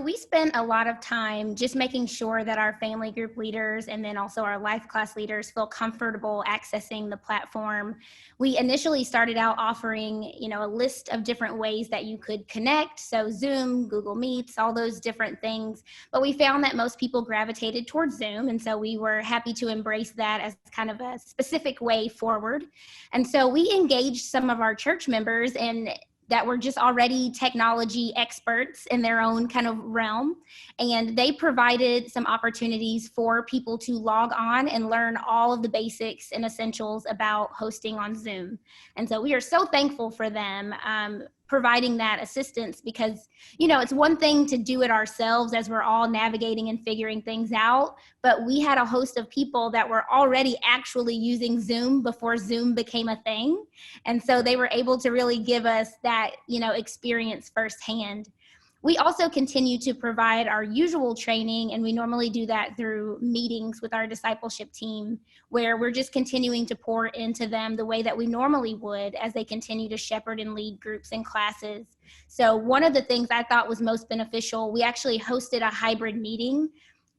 we spent a lot of time just making sure that our family group leaders and then also our life class leaders feel comfortable accessing the platform. We initially started out offering, a list of different ways that you could connect. So Zoom, Google Meets, all those different things. But we found that most people gravitated towards Zoom. And so we were happy to embrace that as kind of a specific way forward. And so we engaged some of our church members that were just already technology experts in their own kind of realm. And they provided some opportunities for people to log on and learn all of the basics and essentials about hosting on Zoom. And so we are so thankful for them providing that assistance, because, it's one thing to do it ourselves as we're all navigating and figuring things out, but we had a host of people that were already actually using Zoom before Zoom became a thing. And so they were able to really give us that, experience firsthand. We also continue to provide our usual training, and we normally do that through meetings with our discipleship team, where we're just continuing to pour into them the way that we normally would as they continue to shepherd and lead groups and classes. So one of the things I thought was most beneficial, we actually hosted a hybrid meeting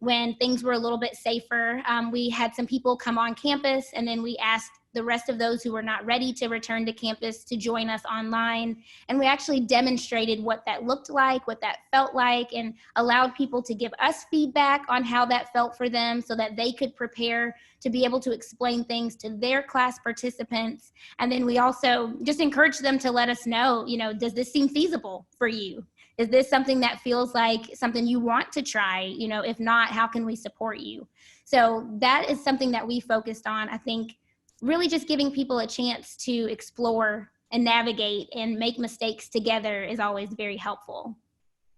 when things were a little bit safer. We had some people come on campus, and then we asked the rest of those who were not ready to return to campus to join us online. And we actually demonstrated what that looked like, what that felt like, and allowed people to give us feedback on how that felt for them so that they could prepare to be able to explain things to their class participants. And then we also just encouraged them to let us know, does this seem feasible for you? Is this something that feels like something you want to try? If not, how can we support you? So that is something that we focused on. I think really just giving people a chance to explore and navigate and make mistakes together is always very helpful.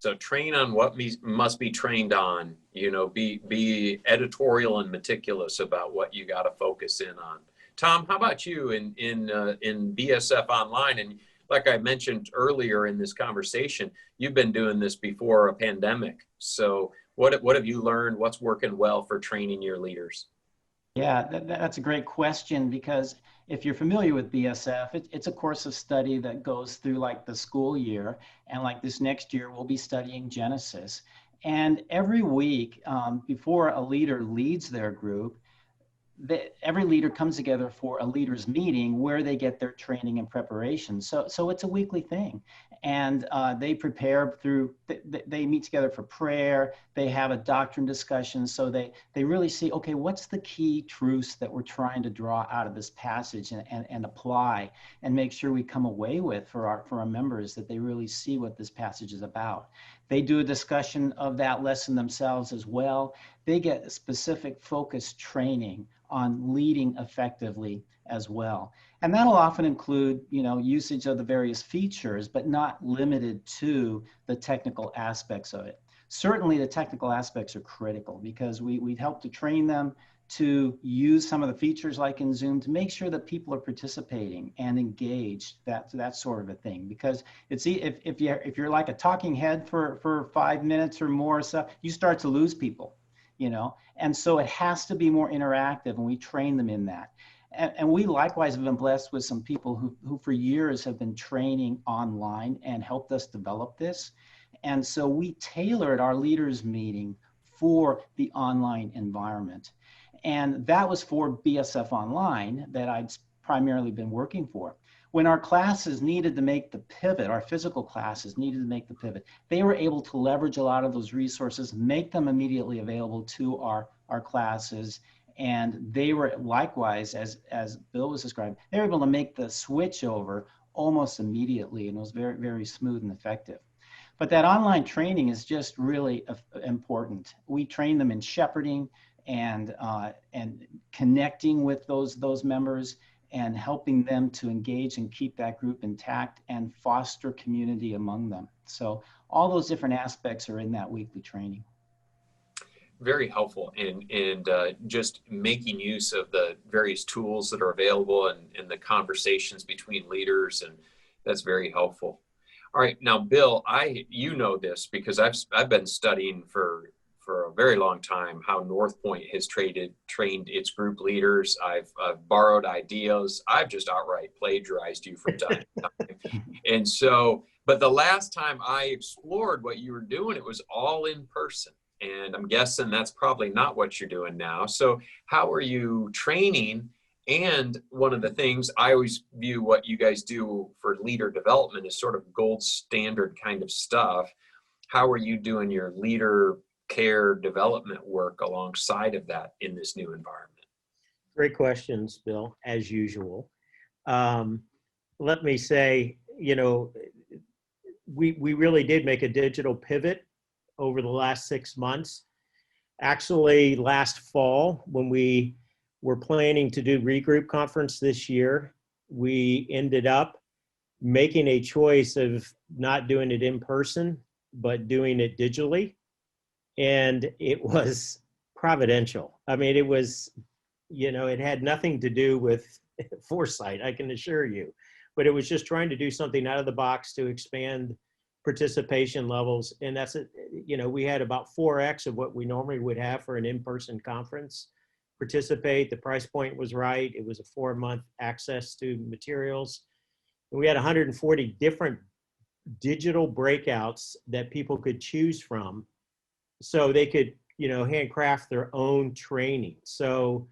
So train on what must be trained on, be editorial and meticulous about what you got to focus in on. Thom, how about you in BSF Online? And like I mentioned earlier in this conversation, you've been doing this before a pandemic. So what have you learned? What's working well for training your leaders? Yeah, that's a great question, because if you're familiar with BSF, it's a course of study that goes through like the school year. And like this next year, we'll be studying Genesis. And every week before a leader leads their group, every leader comes together for a leaders meeting where they get their training and preparation. So it's a weekly thing. And they prepare they meet together for prayer. They have a doctrine discussion. So they really see, okay, what's the key truths that we're trying to draw out of this passage and apply and make sure we come away with for our members, that they really see what this passage is about. They do a discussion of that lesson themselves as well. They get specific focused training on leading effectively as well. And that'll often include, usage of the various features, but not limited to the technical aspects of it. Certainly the technical aspects are critical, because we help to train them to use some of the features like in Zoom to make sure that people are participating and engaged, that sort of a thing. Because it's if you're like a talking head for 5 minutes or more, so you start to lose people, and so it has to be more interactive, and we train them in that. And we likewise have been blessed with some people who for years have been training online and helped us develop this. And so we tailored our leaders meeting for the online environment. And that was for BSF Online that I'd primarily been working for. When our classes needed to make the pivot, our physical classes needed to make the pivot, they were able to leverage a lot of those resources, make them immediately available to our classes. And they were likewise, as Bill was describing, they were able to make the switch over almost immediately, and it was very, very smooth and effective. But that online training is just really important. We train them in shepherding and connecting with those members and helping them to engage and keep that group intact and foster community among them. So all those different aspects are in that weekly training. Very helpful, and just making use of the various tools that are available and the conversations between leaders, and that's very helpful. All right, now Bill, you know this because I've been studying for a very long time how North Point has trained its group leaders. I've borrowed ideas. I've just outright plagiarized you from time to time. And so But the last time I explored what you were doing, it was all in person. And I'm guessing that's probably not what you're doing now. So how are you training? And one of the things I always view what you guys do for leader development is sort of gold standard kind of stuff. How are you doing your leader care development work alongside of that in this new environment? Great questions, Bill, as usual. Let me say, you know, we really did make a digital pivot over the last 6 months. Actually, last fall, when we were planning to do regroup conference this year, we ended up making a choice of not doing it in person, but doing it digitally. And it was providential. I mean, it was, you know, it had nothing to do with foresight, I can assure you, but it was just trying to do something out of the box to expand participation levels. And that's it. You know, we had about 4x of what we normally would have for an in-person conference participate. The price point was right. It was a 4-month access to materials. And we had 140 different digital breakouts that people could choose from, so they could, you know, handcraft their own training. So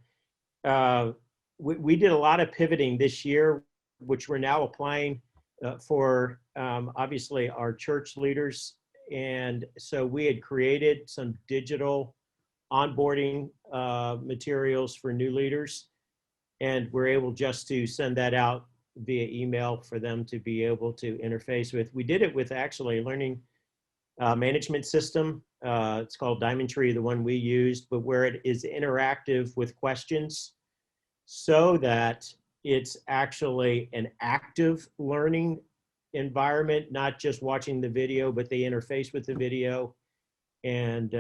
we did a lot of pivoting this year, which we're now applying for obviously our church leaders. And so we had created some digital onboarding materials for new leaders, and we're able just to send that out via email for them to be able to interface with. We did it with actually a learning management system. It's called Diamond Tree, the one we used, but where it is interactive with questions, so that it's actually an active learning environment, not just watching the video, but they interface with the video. And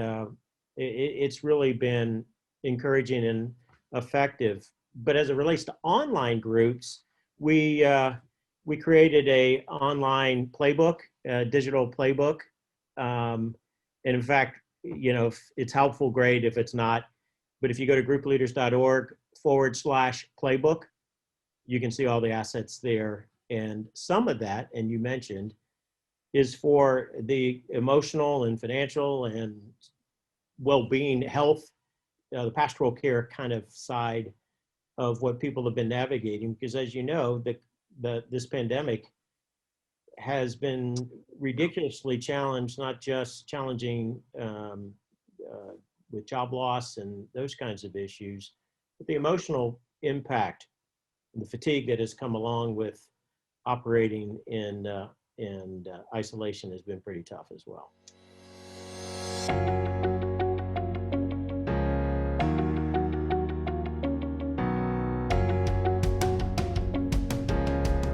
it's really been encouraging and effective. But as it relates to online groups, we created a online playbook, a digital playbook. And in fact, you know, if it's helpful, great. If it's not, but if you go to groupleaders.org/playbook, you can see all the assets there. And some of that, and you mentioned, is for the emotional and financial and well-being, health, the pastoral care kind of side of what people have been navigating. Because as you know, this pandemic has been ridiculously challenged, not just challenging with job loss and those kinds of issues, but the emotional impact and the fatigue that has come along with operating in isolation has been pretty tough as well.